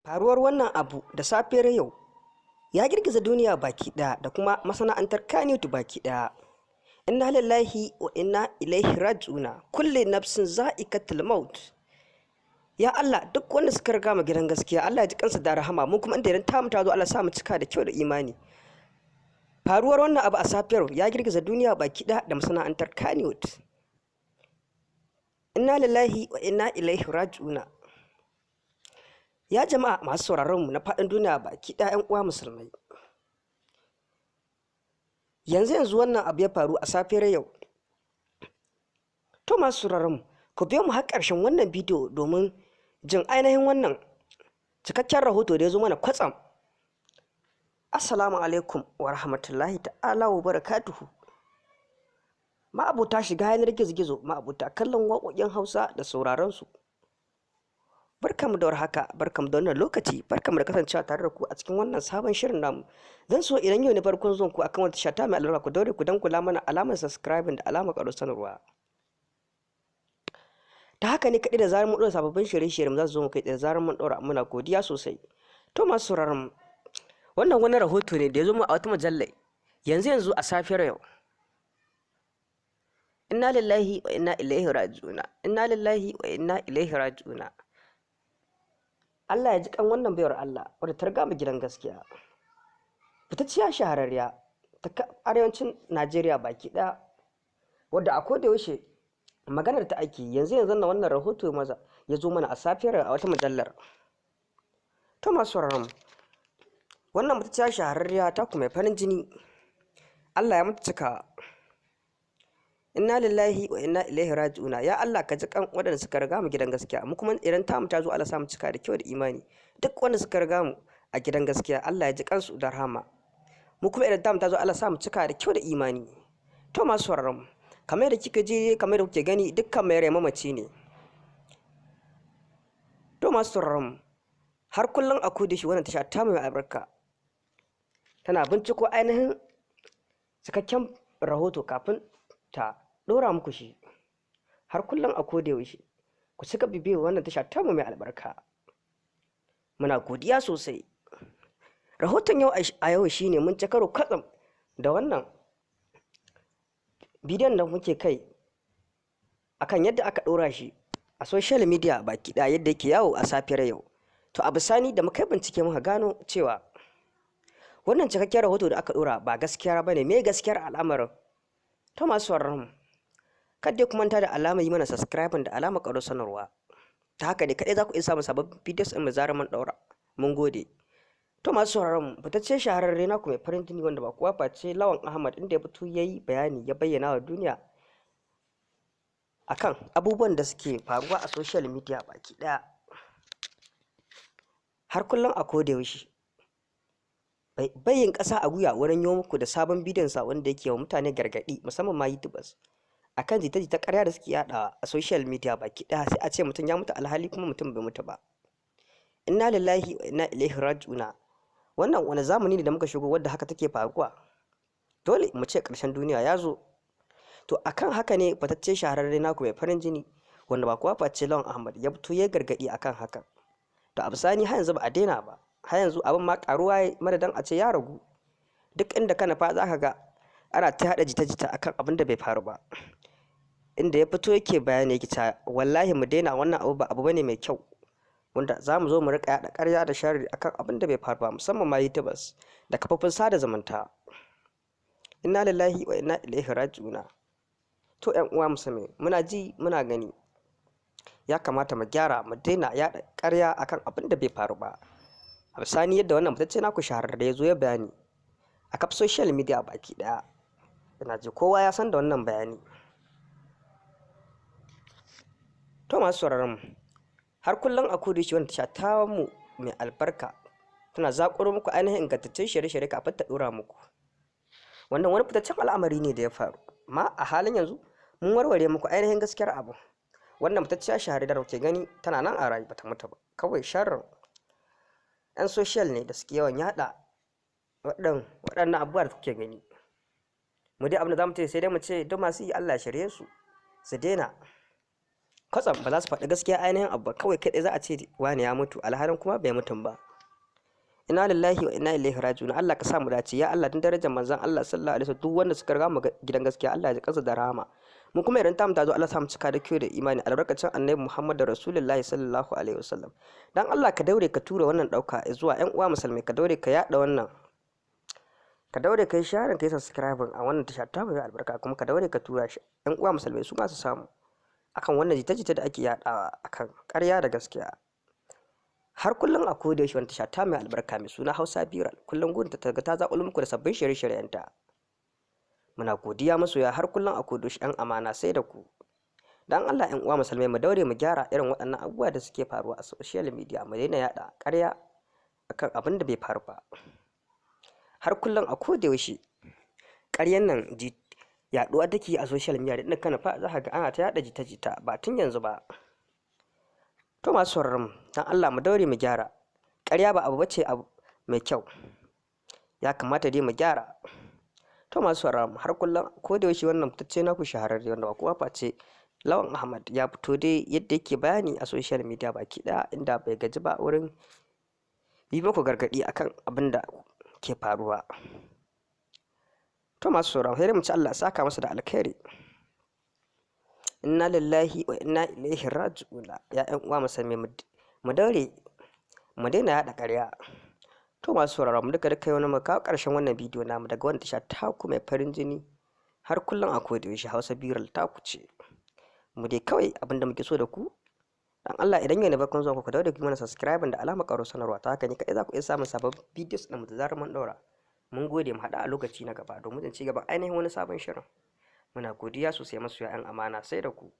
Faruwar wannan abu da safiyar yau ya girgiza duniya baki ɗaya da kuma masana'antar Kannywood baki ɗaya. Inna lillahi wa inna ilaihi raji'una. Kulli nafsin za'iqatul maut. Ya Allah, duk wanda suka riga mu gidan gaskiya, Allah ya ji kansa da rahama. Mu kuma inda idan tamu ta zo, Allah sa mu cika da kyau da imani. Faruwar wannan abu a safiyar ya girgiza duniya baki ɗaya da masana'antar Kannywood. Inna lillahi wa inna ilaihi raji'una. Ya jama'a masu sauraron mu na faɗin duniya baki ɗaya, 'yan uwa musulmai. Yanzu wannan abu ya faru a safiyar yau. To masu sauraron mu, ku biyo mu har ƙarshen wannan bidiyo domin jin ainihin wannan cikakken rahoto da ya zo mana kwatsam. Assalamu alaikum wa rahmatullahi ta'ala wa barakatuhu. Ma'abuta shiga yanar gizo-gizo, ma'abuta kallon waƙoƙin Hausa da sauraron su. Barkamu da warhaka, barkamu da wannan lokaci, barkamu da kasancewa tare da ku a cikin wannan sabon shirin namu. Zan so idan yau ne farkon zuwan ku akan wata shata mai albarka, ku daure ku dan kula mana alamar subscribing da alamar karo sanarwa. Ta haka ne kaɗai da zarar mun ɗora sababbin shirye-shirye za su zo mu kai da zarar mun ɗora, muna godiya sosai. To masu sauraron mu, wannan wani rahoto ne da ya zo mu a wata mujalla yanzu a safiyar yau. Inna lillahi wa inna ilaihi raji'una. Inna lillahi wa inna ilaihi raji'una. Allah ya ji kan wannan bayar Allah wadda ta riga mu gidan gaskiya. Fitacciya shahararriya ta arewacin Najeriya baki ɗaya, wadda a koda yaushe maganar ta ake yanzu na wannan rahoto ya zo mana a safiyar a wata mujallar. To masu sauraron mu, wannan fitacciya shahararriya ta kuma farin jini, Allah ya mutu cika. Inna lillahi wa inna ilaihi raji'una. Ya Allah ka ji kan waɗanda suka riga mu gidan gaskiya, mu kuma idan tamu ta zo Allah sa mu cika da kyau da imani. Duk wanda suka riga mu a gidan gaskiya, Allah ya ji kansu da rahama, mu kuma idan tamu ta zo Allah sa mu cika da kyau da imani. To masu sauraron mu, kamar da kika je, kamar da kuke gani, dukkan mai rai mamaci ne. To masu sauraron mu, har kullum a kodi shi wannan tasha ta mai albarka tana binciko ainihin cikakken rahoto kafin ta ɗora muku shi. Har kullum a koda yaushe ku cika bibiyar wannan tasha ta mai albarka, muna godiya sosai. Rahoton yau a yau shine mun ci karo katsam da wannan bidiyon da muke kai akan yadda aka ɗora shi a social media baki ɗaya, yadda yake yawo a safiyar yau. To a bisani da muka bincike muka gano cewa wannan cikakken rahoto da aka ɗora ba gaskiya bane. Me gaskiyar al'amarin? To masu sauraron mu, kada ku manta da alamar yi mana subscribing da alamar karo sanarwa. Ta haka ne kadai za ku iya samun sababbin videos din mu zarar mun daura. Mun gode. To masu sauraron mu, fitacce shahararre na ku mai farin jini wanda ba kowa face Lawan Ahmad, inda ya fito yayi bayani, ya bayyana wa duniya akan abubuwan da suke faruwa a social media baki daya. Har kullum a koda yaushe bayyin ƙasa a guya wurin yi muku da sabon bidiyon sa wanda yake wa mutane gargaɗi, musamman ma YouTubers, akan jita-jita ƙarya da suke yaɗawa a social media baki ɗaya. Sai a ce mutum ya mutu alhali kuma mutum bai mutu ba. Inna lillahi wa inna ilaihi raji'una. Wannan wani zamani ne da muka shigo wadda haka take faruwa? Dole mu ce ƙarshen duniya ya zo. To akan haka ne fatacce shahararre naku mai farin jini wanda ba kowa face Lawan Ahmad ya fito ya gargaɗi akan haka. To a bisani har yanzu ba a daina ba. Har yanzu abin ma karuwa madadin a ce ya ragu. Duk inda kana fa za ka ga ana ta haɗa jita-jita akan abin da bai faru ba, inda ya fito yake bayani yake cewa wallahi mu daina wannan abu, ba abu bane mai kyau, wanda za mu zo mu rika yaɗa ƙarya da sharri akan abin da bai faru ba, musamman ma YouTubers da kafofin sada zumunta. Inna lillahi wa inna ilaihi raji'una. To ƴan uwa musulmi, muna ji muna gani, ya kamata mu gyara, mu daina yaɗa ƙarya akan abin da bai faru ba. A bisani yadda wannan mutacce naku shahararre ya zo ya bayani a kaf social media baki daya, ina ji kowa ya san da wannan bayani. To masu sauraron mu, har kullum a kodi shi wanda tasha ta mu mai albarka tana zakuro muku ainihin ingantaccen shirye-shirye kafin ta dora muku. Wannan wani fitaccen al'amari ne da ya faru, ma a halin yanzu mun warware muku ainihin gaskiyar abu. Wannan fitacciya shahararre da kuke gani tana nan a rayu, bata mutu ba, kawai sharrin 'yan social ne da suke yawan yada waɗannan abubuwa da kuke gani. Mu dai abin da za mu ce sai dai mu ce duk masu yi Allah shirye su daina. kwatsam ba za su faɗi gaskiya ainihin abu ba, kawai kai za a ce wani ya mutu alhalin kuma bai mutum ba. Inna lillahi wa inna ilaihi raji'un. Allah ka sa mu dace ya Allah, din darajar manzon Allah sallallahu alaihi wasallam, duk wanda suka riga mu gidan gaskiya Allah ya ji kansa da rahama. Mu kuma idan ta mu tazo Allah sa mu cika da kyau da imani albarkacin annabi Muhammad da Rasulullahi sallallahu alaihi wasallam. Dan Allah ka daure ka tura wannan dauka zuwa ƴan uwa musulmai, ka daure ka yada wannan, ka daure ka yi share, ka yi subscribe a wannan tasha ta mai albarka, kuma ka daure ka tura shi ƴan uwa musulmai su ma su samu akan wannan jita-jita da ake yadawa akan ƙarya da gaskiya. Har kullum a koda yaushe wannan tasha ta mai albarka mai suna Hausa Biral kullum gunta ta ga ta zaƙulo muku da sabbin shirye-shiryenta. Muna godiya masoya har kullum a koda yaushe ƴan amana sai da ku. Dan Allah ƴan uwa musulmai mu daure mu gyara irin waɗannan abubuwa da suke faruwa a social media, mu daina yada ƙarya akan abin da bai faru ba. Har kullum a koda yaushe ƙaryan nan yaɗuwa take a social media, da kana fa za ka ga ana ta yada jita-jita ba tun yanzu ba. To masu sauraron dan Allah mu daure mu gyara, ƙarya ba abu bace abu mai kyau, ya kamata dai mu gyara. To masu sauraron har kullum ko da yaushe wannan fitacce naku shahararre wanda ba kowa face Lawan Ahmad ya fito dai yadda yake bayani a social media baki ɗaya, inda bai gaji ba wurin yi muku gargaɗi akan abin da ke faruwa. To masu sauraron sai mu ci Allah saka masa da alkhairi. Inna lillahi wa inna ilaihi raji'un. Ya ƴan uwa musulmi mu daure mu daina yaɗa ƙarya. To masu sauraron mu duka wani mu kawo ƙarshen wannan bidiyo namu daga wannan tasha taku mai farin jini har kullum a koda yaushe Hausa Biral taku ce. Mu dai kawai abinda muke so da ku, dan Allah idan yau ne bakon zuwa ku daure ku mana subscribe da alama ƙaro sanarwa, ta haka ne kai za ku iya samun sababbin videos ɗin mu da zarar mun ɗaura. Mun gode, mu haɗa a lokaci na gaba domin ci gaban ainihin wani sabon shirin. Muna godiya sosai masoya ƴan amana sai da ku.